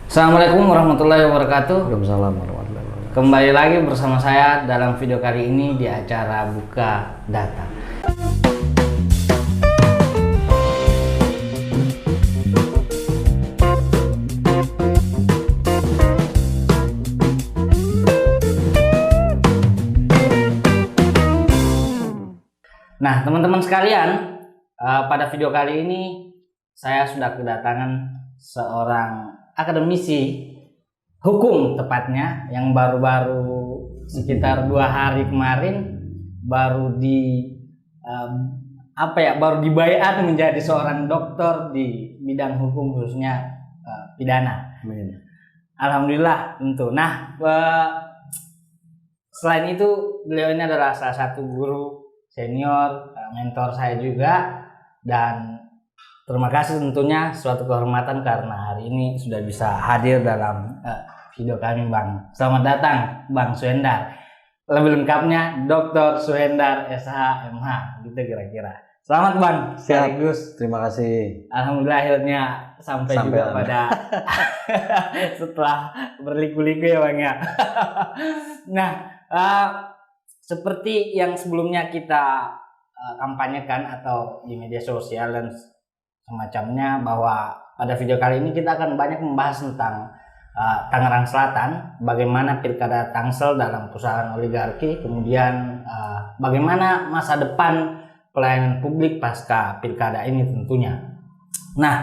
Assalamualaikum warahmatullahi wabarakatuh. Waalaikumsalam warahmatullahi wabarakatuh. Kembali lagi bersama saya dalam video kali ini di acara Buka Data. Nah, teman-teman sekalian, pada video kali ini saya sudah kedatangan seorang akademisi hukum tepatnya yang baru-baru sekitar 2 hari kemarin baru baru dibaiat menjadi seorang dokter di bidang hukum khususnya pidana. Amin. Alhamdulillah tentu. Nah, selain itu beliau ini adalah salah satu guru senior, mentor saya juga, dan terima kasih tentunya suatu kehormatan karena hari ini sudah bisa hadir dalam video kami, Bang. Selamat datang Bang Suhendar. Lebih lengkapnya Dr. Suhendar SH MH gitu kira-kira. Selamat Bang. Sekaligus Terima kasih. alhamdulillah akhirnya sampai juga pada setelah berliku-liku ya Bang ya. Nah, seperti yang sebelumnya kita kampanyekan atau di media sosial dan semacamnya, bahwa pada video kali ini kita akan banyak membahas tentang Tangerang Selatan, bagaimana pilkada Tangsel dalam pusaran oligarki, kemudian bagaimana masa depan pelayanan publik pasca pilkada ini tentunya. Nah,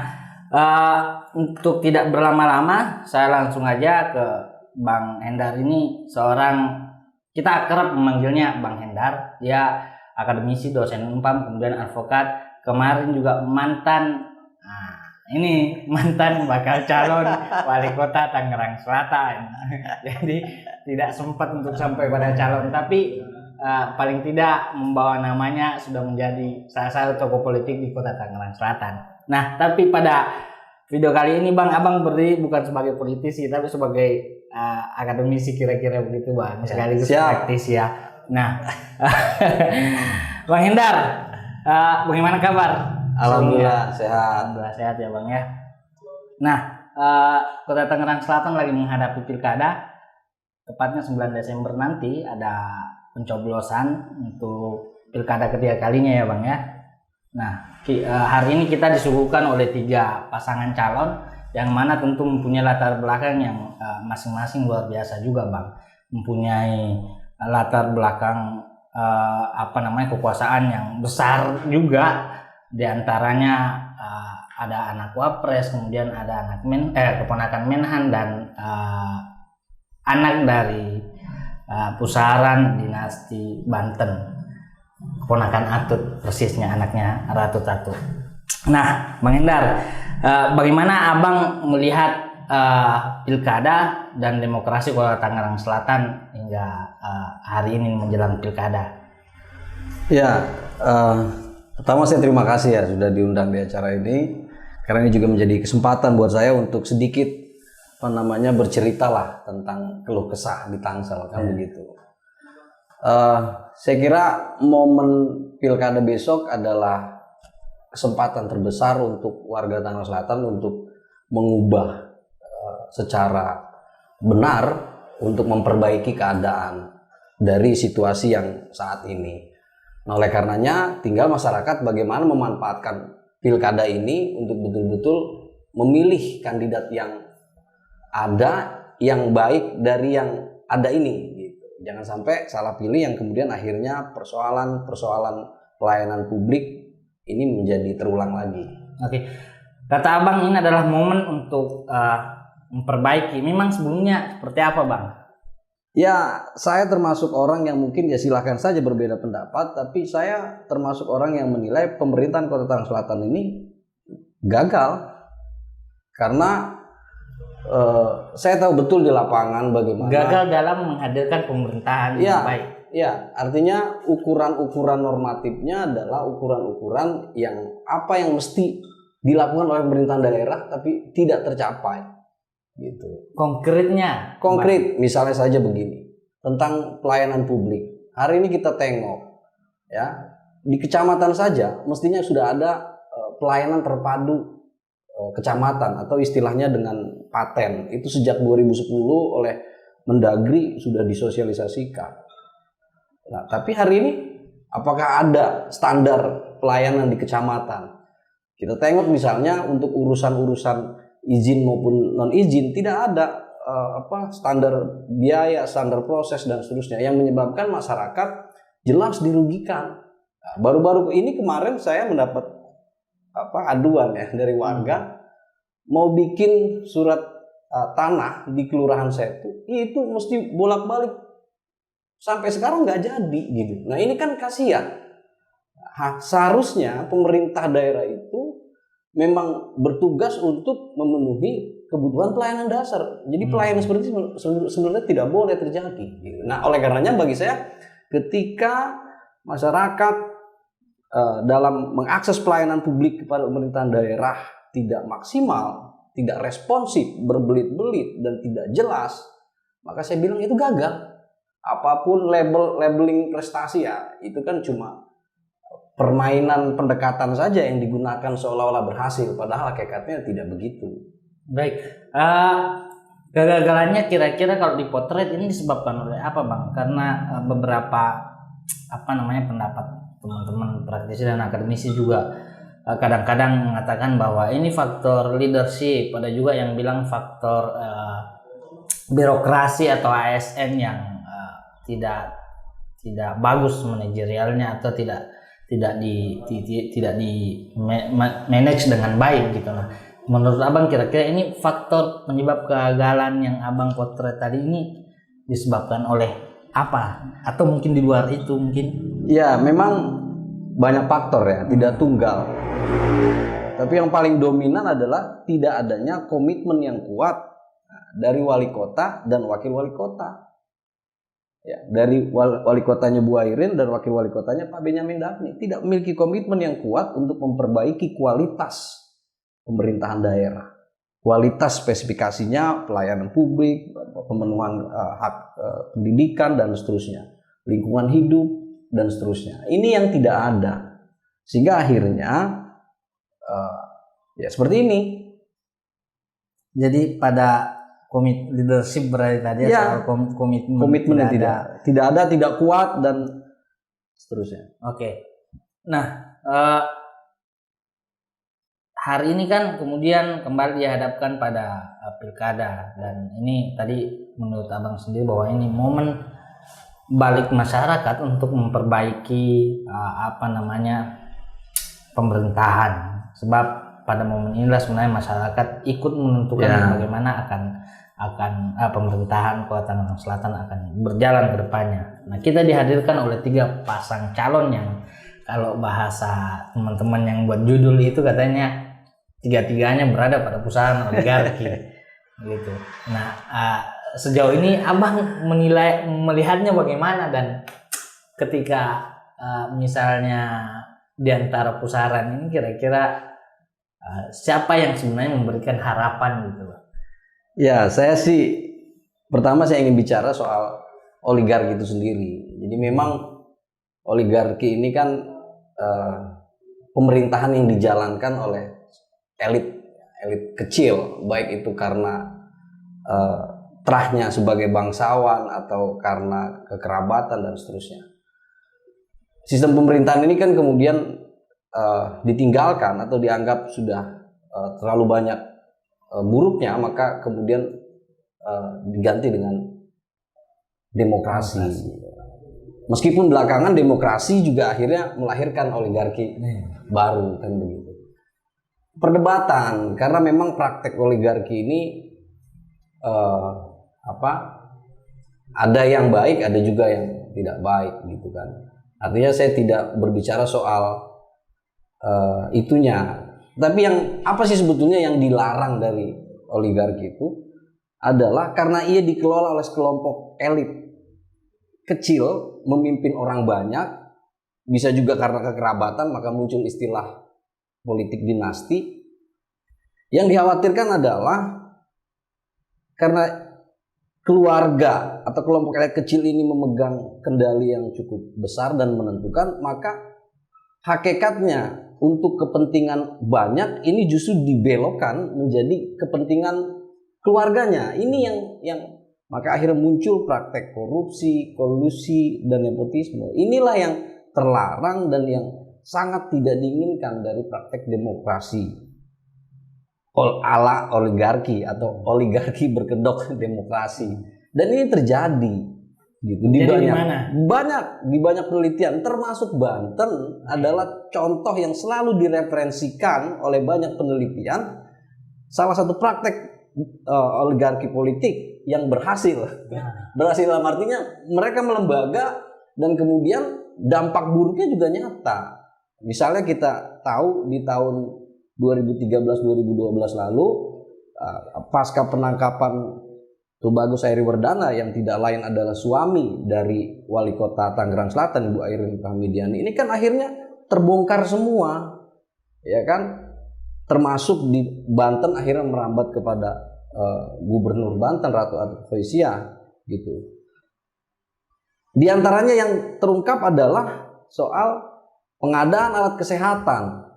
untuk tidak berlama-lama, saya langsung aja ke Bang Hendar. Ini seorang, kita kerap memanggilnya Bang Hendar. Dia akademisi, dosen Unpam, kemudian advokat. Kemarin juga mantan bakal calon wali kota Tangerang Selatan. Jadi tidak sempat untuk sampai pada calon, tapi paling tidak membawa namanya sudah menjadi salah satu tokoh politik di kota Tangerang Selatan. Nah, tapi pada video kali ini Bang, Abang berdiri bukan sebagai politisi tapi sebagai akademisi kira-kira begitu Bang, sekaligus praktis ya. Nah, Bang Hendar, bagaimana kabar? Alhamdulillah sehat. Alhamdulillah sehat ya Bang ya. Nah, kota Tangerang Selatan lagi menghadapi pilkada, tepatnya 9 Desember nanti ada pencoblosan untuk pilkada ketiga kalinya ya Bang ya. Nah, hari ini kita disuguhkan oleh 3 pasangan calon yang mana tentu mempunyai latar belakang yang masing-masing luar biasa juga Bang. Mempunyai latar belakang kekuasaan yang besar juga. Di antaranya ada anak wapres, kemudian ada keponakan Menhan, dan anak dari pusaran dinasti Banten, keponakan Atut, persisnya anaknya Ratu Tatu. Nah, Bang Hendar, bagaimana Abang melihat pilkada dan demokrasi Kota Tangerang Selatan hingga hari ini menjelang pilkada? Ya, pertama saya terima kasih ya sudah diundang di acara ini, karena ini juga menjadi kesempatan buat saya untuk sedikit bercerita lah tentang keluh kesah di Tangsel kan begitu. Saya kira momen pilkada besok adalah kesempatan terbesar untuk warga Tangerang Selatan untuk mengubah secara benar untuk memperbaiki keadaan dari situasi yang saat ini. Nah, oleh karenanya tinggal masyarakat bagaimana memanfaatkan pilkada ini untuk betul-betul memilih kandidat yang ada, yang baik dari yang ada ini gitu. Jangan sampai salah pilih yang kemudian akhirnya persoalan pelayanan publik ini menjadi terulang lagi. Oke. Kata Abang ini adalah momen untuk memperbaiki. Memang sebelumnya seperti apa Bang? Ya, saya termasuk orang yang mungkin ya silahkan saja berbeda pendapat, tapi saya termasuk orang yang menilai pemerintahan Kota Tangerang Selatan ini gagal. Karena saya tahu betul di lapangan bagaimana. Gagal dalam menghadirkan pemerintahan yang baik. Ya, artinya ukuran-ukuran normatifnya adalah ukuran-ukuran yang apa yang mesti dilakukan oleh pemerintahan daerah tapi tidak tercapai. Gitu. Konkret, misalnya saja begini, tentang pelayanan publik. Hari ini kita tengok ya, di kecamatan saja mestinya sudah ada pelayanan terpadu kecamatan atau istilahnya dengan paten itu sejak 2010 oleh Mendagri sudah disosialisasikan. Nah, tapi hari ini apakah ada standar pelayanan di kecamatan? Kita tengok misalnya untuk urusan-urusan izin maupun non izin tidak ada standar biaya, standar proses dan seterusnya yang menyebabkan masyarakat jelas dirugikan. Nah, baru-baru ini kemarin saya mendapat aduan ya dari warga mau bikin surat tanah di kelurahan Setu itu mesti bolak-balik sampai sekarang nggak jadi gitu. Nah ini kan kasihan. Seharusnya pemerintah daerah itu memang bertugas untuk memenuhi kebutuhan pelayanan dasar. Jadi pelayanan seperti ini sebenarnya tidak boleh terjadi. Nah oleh karenanya bagi saya ketika masyarakat dalam mengakses pelayanan publik kepada pemerintahan daerah tidak maksimal, tidak responsif, berbelit-belit dan tidak jelas, maka saya bilang itu gagal. Apapun labeling prestasi ya itu kan cuma permainan pendekatan saja yang digunakan seolah-olah berhasil, padahal hakikatnya tidak begitu. Baik, kegagalannya kira-kira kalau dipotret ini disebabkan oleh apa, Bang? Karena beberapa pendapat teman-teman praktisi dan akademisi juga kadang-kadang mengatakan bahwa ini faktor leadership, ada juga yang bilang faktor birokrasi atau ASN yang tidak bagus manajerialnya atau tidak di manage dengan baik gitu. Nah, menurut Abang kira-kira ini faktor penyebab kegagalan yang Abang potret tadi ini disebabkan oleh apa? Atau mungkin di luar itu mungkin? Ya, memang banyak faktor ya, tidak tunggal. Tapi yang paling dominan adalah tidak adanya komitmen yang kuat dari wali kota dan wakil wali kota. Ya, dari wali kotanya Bu Airin dan wakil wali kotanya Pak Benyamin Daphni tidak memiliki komitmen yang kuat untuk memperbaiki kualitas pemerintahan daerah. Kualitas spesifikasinya, pelayanan publik, pemenuhan hak pendidikan dan seterusnya, lingkungan hidup dan seterusnya. Ini yang tidak ada. Sehingga akhirnya ya seperti ini. Jadi pada leadership berarti tadi ya, soal komitmen yang tidak ada, tidak kuat dan seterusnya. Oke. Nah, hari ini kan kemudian kembali dihadapkan pada pilkada, dan ini tadi menurut Abang sendiri bahwa ini momen balik masyarakat untuk memperbaiki pemerintahan, sebab pada momen inilah sebenarnya masyarakat ikut menentukan bagaimana pemerintahan Kota Tangerang Selatan akan berjalan ke depannya. Nah, kita dihadirkan oleh 3 pasang calon yang kalau bahasa teman-teman yang buat judul itu katanya 3-tiganya berada pada pusaran oligarki gitu. Nah, sejauh ini Abang melihatnya bagaimana, dan ketika misalnya di antara pusaran ini kira-kira siapa yang sebenarnya memberikan harapan gitu? Ya, saya sih pertama saya ingin bicara soal oligarki itu sendiri. Jadi memang oligarki ini kan pemerintahan yang dijalankan oleh elit kecil, baik itu karena terahnya sebagai bangsawan atau karena kekerabatan dan seterusnya. Sistem pemerintahan ini kan kemudian ditinggalkan atau dianggap sudah terlalu banyak buruknya, maka kemudian diganti dengan demokrasi. Meskipun belakangan demokrasi juga akhirnya melahirkan oligarki baru kan begitu. Perdebatan karena memang praktek oligarki ini ada yang baik, ada juga yang tidak baik gitu kan. Artinya saya tidak berbicara soal itunya. Tapi yang apa sih sebetulnya yang dilarang dari oligarki itu adalah karena ia dikelola oleh sekelompok elit kecil memimpin orang banyak, bisa juga karena kekerabatan, maka muncul istilah politik dinasti. Yang dikhawatirkan adalah karena keluarga atau kelompok elit kecil ini memegang kendali yang cukup besar dan menentukan, maka hakikatnya untuk kepentingan banyak ini justru dibelokkan menjadi kepentingan keluarganya. Ini yang maka akhirnya muncul praktek korupsi, kolusi, dan nepotisme. Inilah yang terlarang dan yang sangat tidak diinginkan dari praktek demokrasi ala oligarki atau oligarki berkedok demokrasi. Dan ini terjadi gitu di banyak penelitian, termasuk Banten adalah contoh yang selalu direferensikan oleh banyak penelitian. Salah satu praktek oligarki politik yang berhasil dalam artinya mereka melembaga dan kemudian dampak buruknya juga nyata. Misalnya kita tahu di tahun 2013-2012 lalu pasca penangkapan Tubagus Hairi Wardana yang tidak lain adalah suami dari wali kota Tangerang Selatan Ibu Airin Rahmidiani, ini kan akhirnya terbongkar semua, ya kan, termasuk di Banten akhirnya merambat kepada Gubernur Banten Ratu Atfatsyah gitu. Di antaranya yang terungkap adalah soal pengadaan alat kesehatan,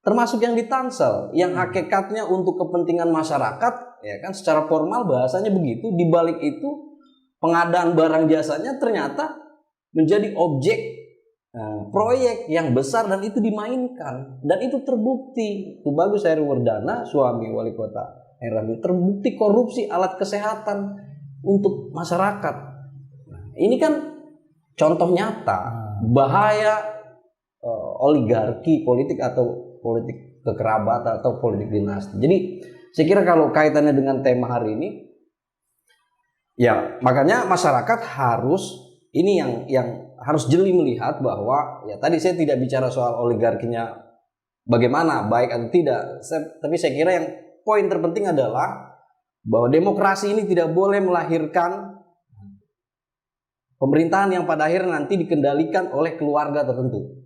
termasuk yang di Tangsel, yang hakikatnya untuk kepentingan masyarakat, ya kan, secara formal bahasanya begitu. Di balik itu pengadaan barang jasanya ternyata menjadi objek proyek yang besar dan itu dimainkan dan itu terbukti. Tubagus Hairi Wardana, suami wali kota Herani, terbukti korupsi alat kesehatan untuk masyarakat. Ini kan contoh nyata bahaya oligarki politik atau politik kekerabatan atau politik dinasti. Jadi saya kira kalau kaitannya dengan tema hari ini, ya makanya masyarakat harus ini yang harus jeli melihat bahwa ya tadi saya tidak bicara soal oligarkinya bagaimana baik atau tidak, tapi saya kira yang poin terpenting adalah bahwa demokrasi ini tidak boleh melahirkan pemerintahan yang pada akhirnya nanti dikendalikan oleh keluarga tertentu.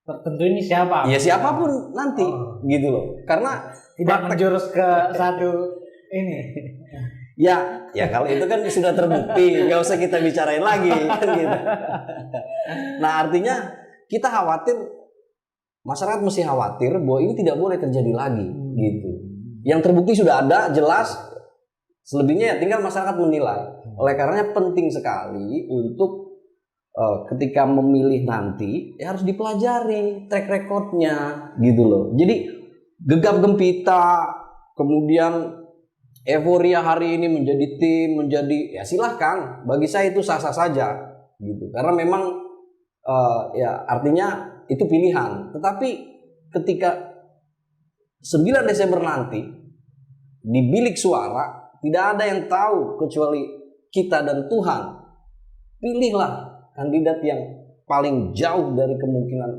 Tertentu ini siapa? Ya siapapun nanti, gitu loh. Karena tidak menjurus ke satu ini. Ya kalau itu kan sudah terbukti, nggak usah kita bicarain lagi, kan gitu. Nah artinya kita khawatir, masyarakat mesti khawatir bahwa ini tidak boleh terjadi lagi, gitu. Yang terbukti sudah ada, jelas. Selebihnya ya tinggal masyarakat menilai. Oleh karenanya penting sekali untuk ketika memilih nanti ya harus dipelajari track recordnya gitu loh. Jadi gegap gempita kemudian euforia hari ini menjadi tim, menjadi ya silahkan, bagi saya itu sah-sah saja gitu. Karena memang ya artinya itu pilihan. Tetapi ketika 9 Desember nanti di bilik suara tidak ada yang tahu kecuali kita dan Tuhan. Pilihlah kandidat yang paling jauh dari kemungkinan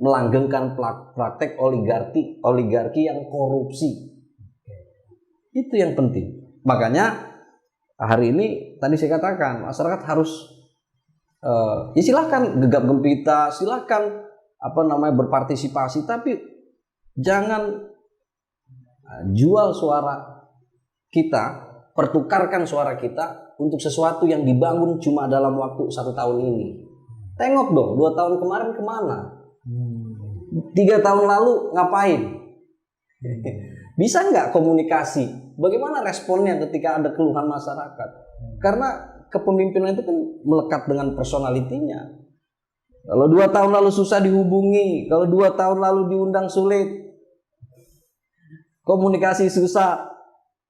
melanggengkan praktek oligarki yang korupsi. Itu yang penting. Makanya hari ini tadi saya katakan masyarakat harus ya silahkan gegap gempita, silahkan berpartisipasi, tapi jangan jual suara kita, pertukarkan suara kita untuk sesuatu yang dibangun cuma dalam waktu 1 tahun ini. Tengok dong, 2 tahun kemarin kemana? 3 tahun lalu ngapain? Bisa nggak komunikasi? Bagaimana responnya ketika ada keluhan masyarakat? Karena kepemimpinan itu kan melekat dengan personalitinya. Kalau 2 tahun lalu susah dihubungi, kalau 2 tahun lalu diundang sulit, komunikasi susah,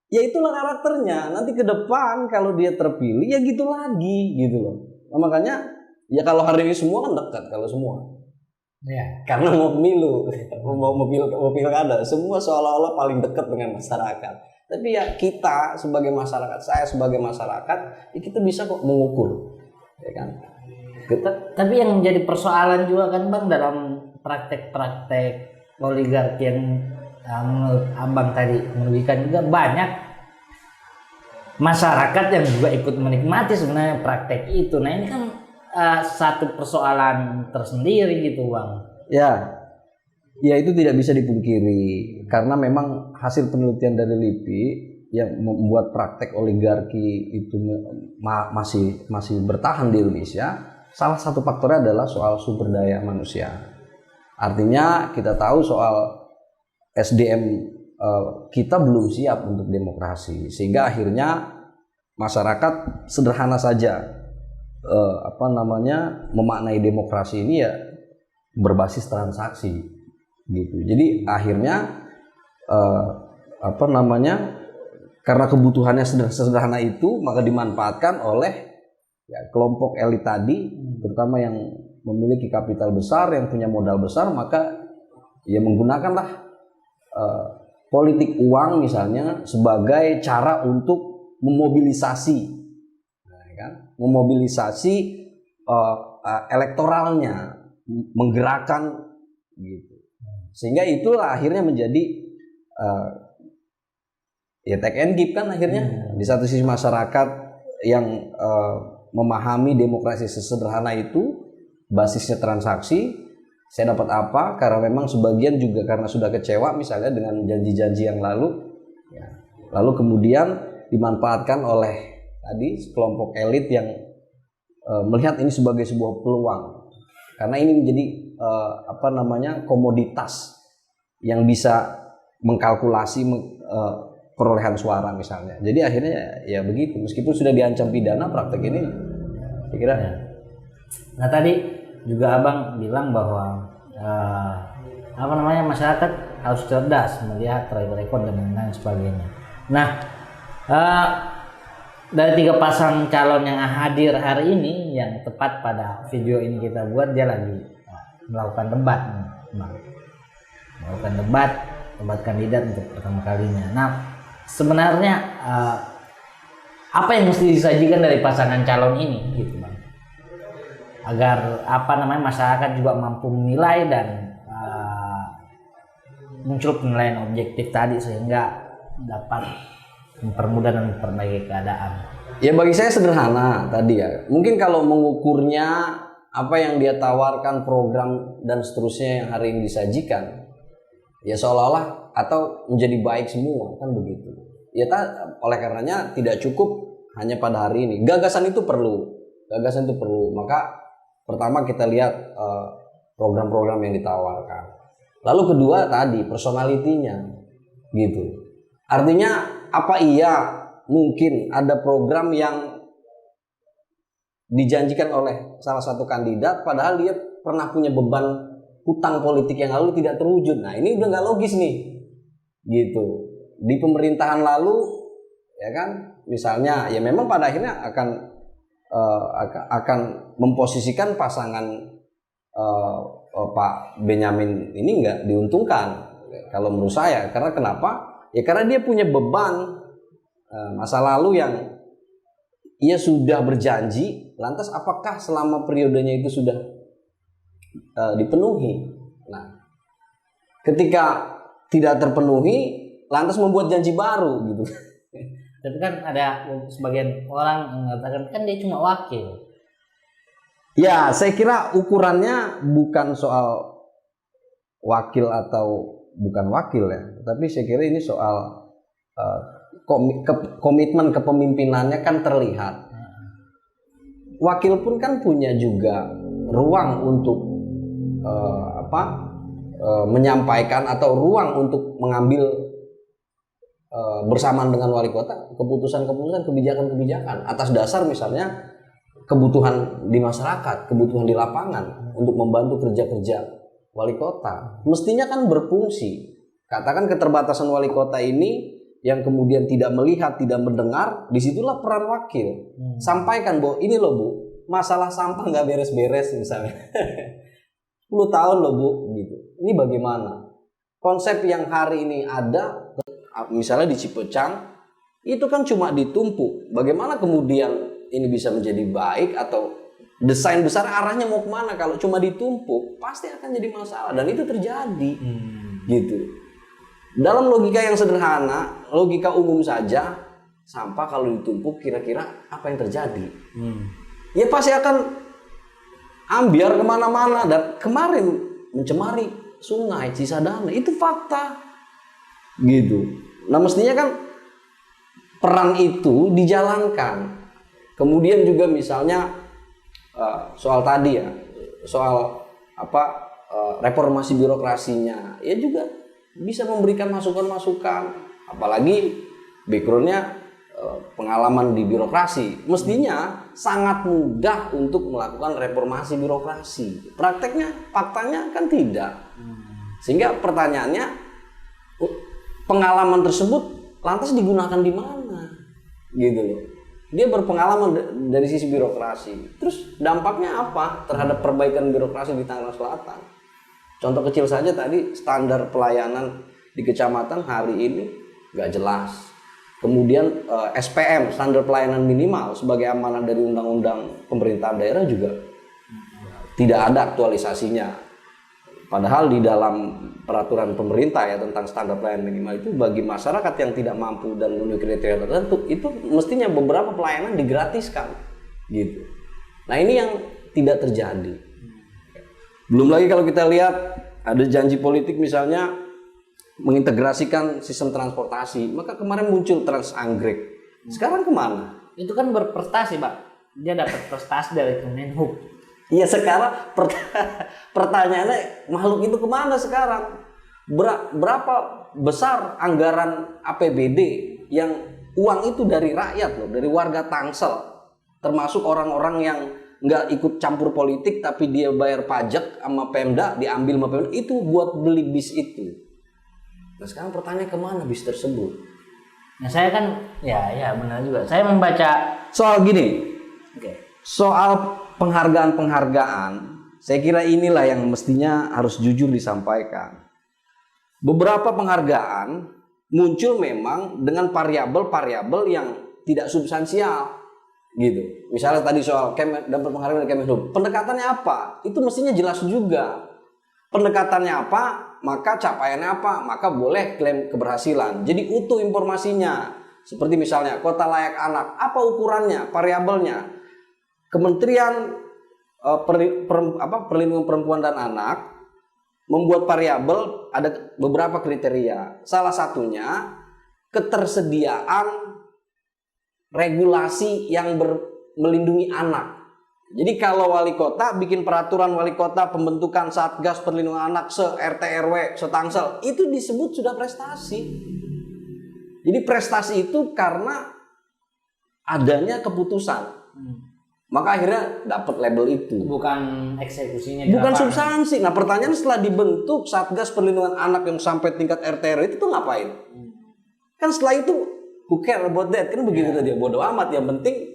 ya itulah karakternya. Nanti ke depan kalau dia terpilih ya gitu lagi gitu loh. Nah, makanya ya kalau hari ini semua kan dekat kalau semua. Ya. Karena mau pemilu, mau pilkada, semua seolah-olah paling dekat dengan masyarakat. Tapi ya kita sebagai masyarakat, saya sebagai masyarakat, ya kita bisa kok mengukur, ya kan. Tapi yang menjadi persoalan juga kan Bang dalam praktek-praktek oligarki yang menurut Abang tadi merugikan juga banyak masyarakat yang juga ikut menikmati sebenarnya praktek itu. Nah ini kan satu persoalan tersendiri gitu Bang. Ya itu tidak bisa dipungkiri karena memang hasil penelitian dari LIPI yang membuat praktek oligarki itu masih bertahan di Indonesia. salah satu faktornya adalah soal sumber daya manusia. Artinya kita tahu soal SDM kita belum siap untuk demokrasi, sehingga akhirnya masyarakat sederhana saja memaknai demokrasi ini ya berbasis transaksi gitu. Jadi akhirnya karena kebutuhannya sederhana itu, maka dimanfaatkan oleh kelompok elit tadi, terutama yang memiliki kapital besar, yang punya modal besar, maka ya menggunakanlah politik uang misalnya sebagai cara untuk memobilisasi, memobilisasi elektoralnya, menggerakkan gitu. Sehingga itulah akhirnya menjadi take and give kan akhirnya. Di satu sisi masyarakat yang memahami demokrasi sesederhana itu, basisnya transaksi. Saya dapat apa? Karena memang sebagian juga karena sudah kecewa misalnya dengan janji-janji yang lalu, lalu kemudian dimanfaatkan oleh tadi kelompok elit yang melihat ini sebagai sebuah peluang, karena ini menjadi komoditas yang bisa mengkalkulasi perolehan suara misalnya. Jadi akhirnya ya begitu, meskipun sudah diancam pidana praktek ini, saya kira. Nah tadi juga Abang bilang bahwa masyarakat harus cerdas melihat track record dan lain sebagainya. Nah, dari 3 pasang calon yang hadir hari ini, yang tepat pada video ini kita buat, dia lagi melakukan debat, debat kandidat untuk pertama kalinya. Nah, sebenarnya apa yang mesti disajikan dari pasangan calon ini, gitu Bang? Agar masyarakat juga mampu menilai dan muncul penilaian objektif tadi, sehingga dapat mempermudah dan memperbaiki keadaan. Ya bagi saya sederhana tadi ya. Mungkin kalau mengukurnya apa yang dia tawarkan, program dan seterusnya yang hari ini disajikan, ya seolah-olah atau menjadi baik semua kan begitu. Ya oleh karenanya tidak cukup hanya pada hari ini. Gagasan itu perlu. Maka pertama kita lihat program-program yang ditawarkan. Lalu kedua tadi personalitinya, gitu. Artinya apa iya mungkin ada program yang dijanjikan oleh salah satu kandidat, padahal dia pernah punya beban hutang politik yang lalu tidak terwujud. Nah ini udah nggak logis nih, gitu. Di pemerintahan lalu, ya kan, misalnya ya memang pada akhirnya akan memposisikan pasangan Pak Benyamin ini nggak diuntungkan kalau menurut saya. Karena kenapa? Ya karena dia punya beban masa lalu yang ia sudah berjanji, lantas apakah selama periodenya itu sudah dipenuhi? Nah, ketika tidak terpenuhi, lantas membuat janji baru gitu. Tapi kan ada sebagian orang yang mengatakan kan dia cuma wakil. Ya, saya kira ukurannya bukan soal wakil atau bukan wakil ya, tapi saya kira ini soal komitmen kepemimpinannya kan terlihat. Wakil pun kan punya juga ruang untuk menyampaikan atau ruang untuk mengambil bersamaan dengan wali kota keputusan-keputusan, kebijakan-kebijakan atas dasar misalnya kebutuhan di masyarakat, kebutuhan di lapangan untuk membantu kerja-kerja wali kota. Mestinya kan berfungsi. Katakan keterbatasan wali kota ini yang kemudian tidak melihat, tidak mendengar, disitulah peran wakil. Sampaikan bahwa ini loh Bu, masalah sampah nggak beres-beres misalnya. 10 tahun loh Bu, gitu. Ini bagaimana? Konsep yang hari ini ada, misalnya di Cipecang, itu kan cuma ditumpuk. Bagaimana kemudian ini bisa menjadi baik, atau desain besar arahnya mau kemana? Kalau cuma ditumpuk, pasti akan jadi masalah, dan itu terjadi, gitu. Dalam logika yang sederhana, logika umum saja, sampah kalau ditumpuk kira-kira apa yang terjadi? Ya pasti akan ambiar kemana-mana, dan kemarin mencemari sungai Cisadane, itu fakta, gitu. Nah mestinya kan peran itu dijalankan. Kemudian juga misalnya soal tadi ya, soal reformasi birokrasinya, ya juga bisa memberikan masukan-masukan, apalagi backgroundnya pengalaman di birokrasi, mestinya sangat mudah untuk melakukan reformasi birokrasi. Prakteknya, faktanya kan tidak. Sehingga pertanyaannya, pengalaman tersebut lantas digunakan di mana? Gitu loh. Dia berpengalaman dari sisi birokrasi. Terus dampaknya apa terhadap perbaikan birokrasi di Tangerang Selatan? Contoh kecil saja tadi, standar pelayanan di kecamatan hari ini nggak jelas. Kemudian SPM, standar pelayanan minimal sebagai amanah dari undang-undang pemerintahan daerah juga tidak ada aktualisasinya. Padahal di dalam peraturan pemerintah ya tentang standar pelayanan minimal itu bagi masyarakat yang tidak mampu dan memenuhi kriteria tertentu itu mestinya beberapa pelayanan digratiskan gitu. Nah ini yang tidak terjadi. Belum lagi kalau kita lihat ada janji politik misalnya mengintegrasikan sistem transportasi, maka kemarin muncul Trans Anggrek. Sekarang kemana? Itu kan berprestasi, Pak. Dia dapat prestasi dari Kemenhub. Iya, sekarang pertanyaannya makhluk itu kemana sekarang? Berapa besar anggaran APBD yang uang itu dari rakyat loh, dari warga Tangsel, termasuk orang-orang yang nggak ikut campur politik tapi dia bayar pajak sama Pemda, diambil sama Pemda itu buat beli bis itu. Nah sekarang pertanyaan kemana bis tersebut? Nah saya kan, ya benar juga. Saya membaca soal gini, soal penghargaan-penghargaan, saya kira inilah yang mestinya harus jujur disampaikan. Beberapa penghargaan muncul memang dengan variabel-variabel yang tidak substansial, gitu. Misalnya tadi soal dapat penghargaan dari Kemenhub, pendekatannya apa? Itu mestinya jelas juga. Pendekatannya apa? Maka capaiannya apa, maka boleh klaim keberhasilan. Jadi utuh informasinya. Seperti misalnya kota layak anak, apa ukurannya, variabelnya. Kementerian Perlindungan Perempuan dan Anak membuat variabel ada beberapa kriteria. Salah satunya ketersediaan regulasi yang melindungi anak. Jadi kalau wali kota bikin peraturan wali kota pembentukan Satgas Perlindungan Anak se-RT RW, se-Tangsel, itu disebut sudah prestasi. Jadi prestasi itu karena adanya keputusan. Maka akhirnya dapat label itu. Bukan eksekusinya. Bukan substansi. Nah pertanyaan setelah dibentuk Satgas Perlindungan Anak yang sampai tingkat RT RW itu tuh ngapain? Kan setelah itu who care about that? Kan begitu tadi, bodo amat, yang penting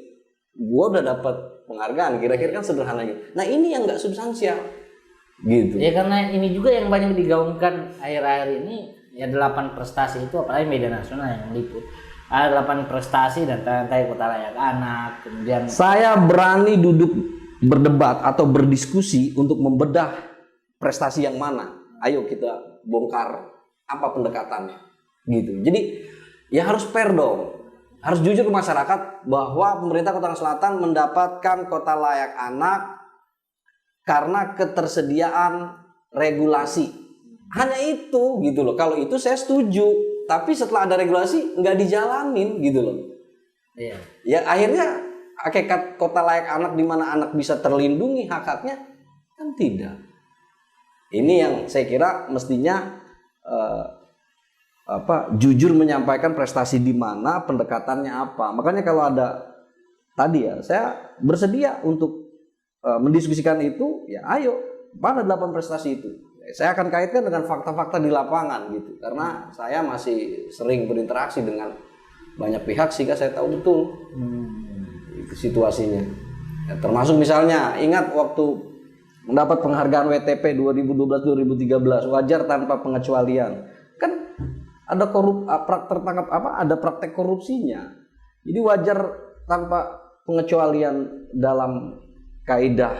gua udah dapat penghargaan, kira-kira kan sederhana gitu. Nah ini yang nggak substansial gitu. Ya karena ini juga yang banyak digaungkan akhir-akhir ini, ya 8 prestasi itu, apalagi media nasional yang meliput. Ada 8 prestasi dan tadi kota layak anak. Kemudian saya berani duduk berdebat atau berdiskusi untuk membedah prestasi yang mana. Ayo kita bongkar apa pendekatannya gitu. Jadi ya harus fair dong. Harus jujur ke masyarakat bahwa pemerintah Kota Selatan mendapatkan kota layak anak karena ketersediaan regulasi. Hanya itu gitu loh. Kalau itu saya setuju. Tapi setelah ada regulasi nggak dijalanin gitu loh. Iya. Ya akhirnya hakikat kota layak anak di mana anak bisa terlindungi hak-haknya kan tidak. Ini yang saya kira mestinya jujur menyampaikan prestasi di mana, pendekatannya apa. Makanya kalau ada tadi ya, saya bersedia untuk mendiskusikan itu. Ya ayo, mana 8 prestasi itu? Saya akan kaitkan dengan fakta-fakta di lapangan gitu. Karena saya masih sering berinteraksi dengan banyak pihak sehingga saya tahu betul situasinya. Ya, termasuk misalnya ingat waktu mendapat penghargaan WTP 2012-2013 wajar tanpa pengecualian. Kan ada ada praktek korupsinya. Jadi wajar tanpa pengecualian dalam kaidah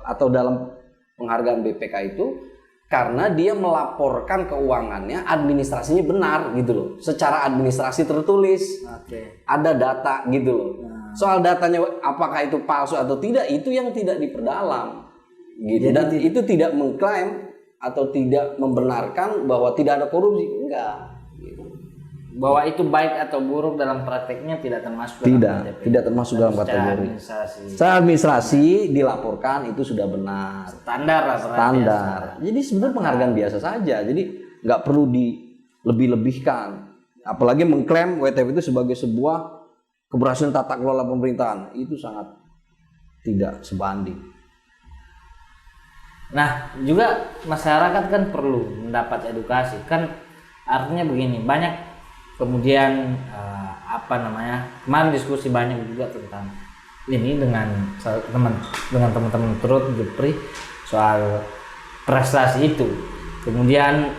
atau dalam penghargaan BPK itu karena dia melaporkan keuangannya, administrasinya benar gitu loh. Secara administrasi tertulis. Ada data gitu loh. Soal datanya apakah itu palsu atau tidak, itu yang tidak diperdalam. Gitu. Dan itu tidak mengklaim atau tidak membenarkan bahwa tidak ada korupsi, enggak. Gitu. bahwa itu baik atau buruk dalam prakteknya tidak termasuk dalam KTP. Tidak termasuk dalam Secara kategori. administrasi. Secara administrasi dilaporkan itu sudah benar. Standar lah berarti ya, Standar. Jadi sebenarnya penghargaan biasa saja. Jadi nggak perlu dilebih-lebihkan. Apalagi mengklaim WTP itu sebagai sebuah keberhasilan tata kelola pemerintahan. Itu sangat tidak sebanding. Nah, juga masyarakat kan perlu mendapat edukasi. Kan artinya begini, banyak kemudian kemarin diskusi banyak juga tentang ini dengan teman-teman turut Jepri soal prestasi itu. Kemudian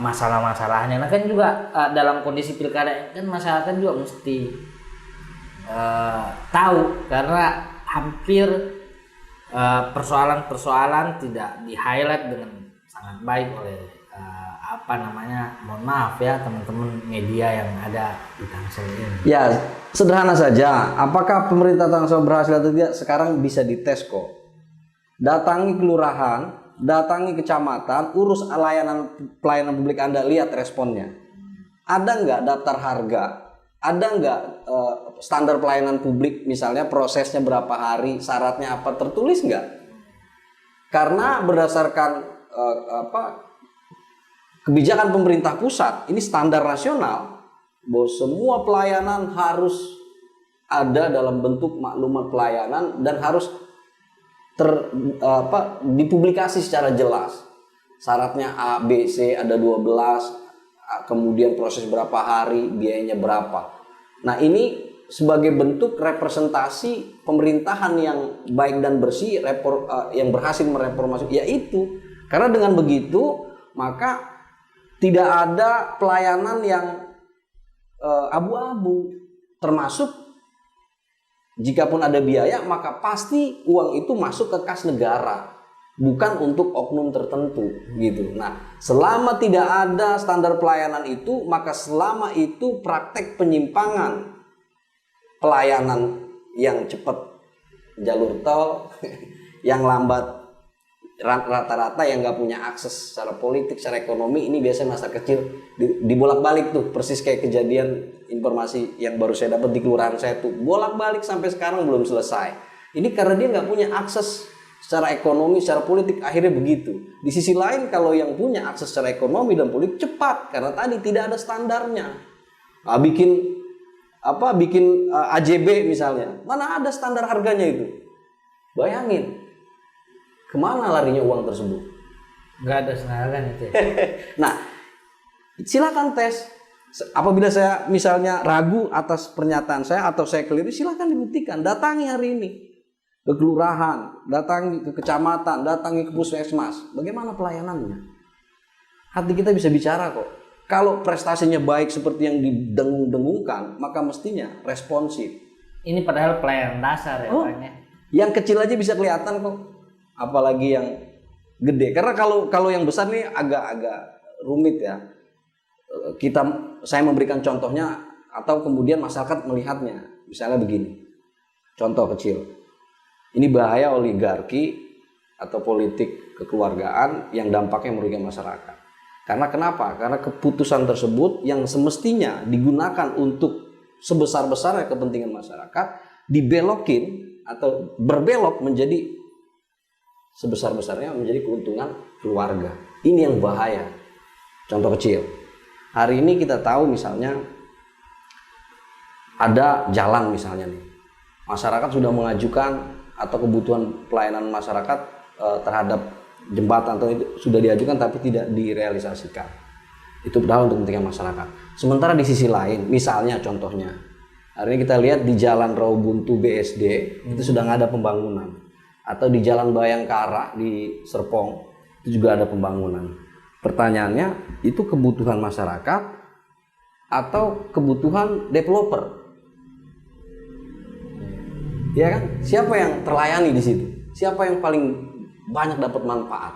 masalah-masalahnya. Nah kan juga dalam kondisi pilkada kan masyarakat juga mesti tahu, karena hampir persoalan-persoalan tidak di-highlight dengan sangat baik oleh mohon maaf ya teman-teman media yang ada di Tangsel ini. Ya, sederhana saja. Apakah pemerintah Tangsel berhasil atau tidak? Sekarang bisa dites kok. Datangi kelurahan, datangi kecamatan, urus pelayanan publik Anda, lihat responnya. Ada nggak daftar harga? Ada nggak standar pelayanan publik, misalnya prosesnya berapa hari, syaratnya apa, tertulis nggak? Karena berdasarkan kebijakan pemerintah pusat, ini standar nasional, bahwa semua pelayanan harus ada dalam bentuk maklumat pelayanan dan harus dipublikasi secara jelas. Syaratnya A, B, C ada 12, kemudian proses berapa hari, biayanya berapa. Nah, ini sebagai bentuk representasi pemerintahan yang baik dan bersih, yang berhasil mereformasi, yaitu karena dengan begitu maka tidak ada pelayanan yang abu-abu, termasuk jikapun ada biaya maka pasti uang itu masuk ke kas negara, bukan untuk oknum tertentu gitu. Nah, selama tidak ada standar pelayanan itu, maka selama itu praktek penyimpangan pelayanan yang cepat jalur tol, yang lambat rata-rata yang nggak punya akses secara politik, secara ekonomi, ini biasanya masa kecil dibolak-balik tuh, persis kayak kejadian informasi yang baru saya dapat di kelurahan saya tuh, bolak-balik sampai sekarang belum selesai. Ini karena dia nggak punya akses secara ekonomi, secara politik, akhirnya begitu. Di sisi lain kalau yang punya akses secara ekonomi dan politik cepat, karena tadi tidak ada standarnya. Bikin AJB misalnya, mana ada standar harganya itu? Bayangin. Kemana larinya uang tersebut? Nggak ada standar itu. Nah, silakan tes. Apabila saya misalnya ragu atas pernyataan saya atau saya keliru, silakan dibuktikan. Datangi hari ini ke kelurahan, datangi ke kecamatan, datangi ke puskesmas. Bagaimana pelayanannya? Hati kita bisa bicara kok. Kalau prestasinya baik seperti yang didengung-dengungkan, maka mestinya responsif. Ini padahal pelayanan dasar ya, Pak. Yang kecil aja bisa kelihatan kok. Apalagi yang gede, karena kalau yang besar nih agak rumit ya. Saya memberikan contohnya atau kemudian masyarakat melihatnya. Misalnya begini, contoh kecil. Ini bahaya oligarki atau politik kekeluargaan yang dampaknya merugikan masyarakat. Karena kenapa? Karena keputusan tersebut yang semestinya digunakan untuk sebesar-besarnya kepentingan masyarakat dibelokin atau berbelok menjadi sebesar-besarnya menjadi keuntungan keluarga. Ini yang bahaya. Contoh kecil. Hari ini kita tahu misalnya ada jalan misalnya nih. Masyarakat sudah mengajukan atau kebutuhan pelayanan masyarakat terhadap jembatan atau itu sudah diajukan tapi tidak direalisasikan. Itu padahal untuk kepentingan masyarakat. Sementara di sisi lain, misalnya contohnya, hari ini kita lihat di Jalan Rawabuntu BSD itu sudah nggak ada pembangunan. Atau di Jalan Bayangkara di Serpong itu juga ada pembangunan. Pertanyaannya, itu kebutuhan masyarakat atau kebutuhan developer? Ya kan? Siapa yang terlayani di situ? Siapa yang paling banyak dapat manfaat?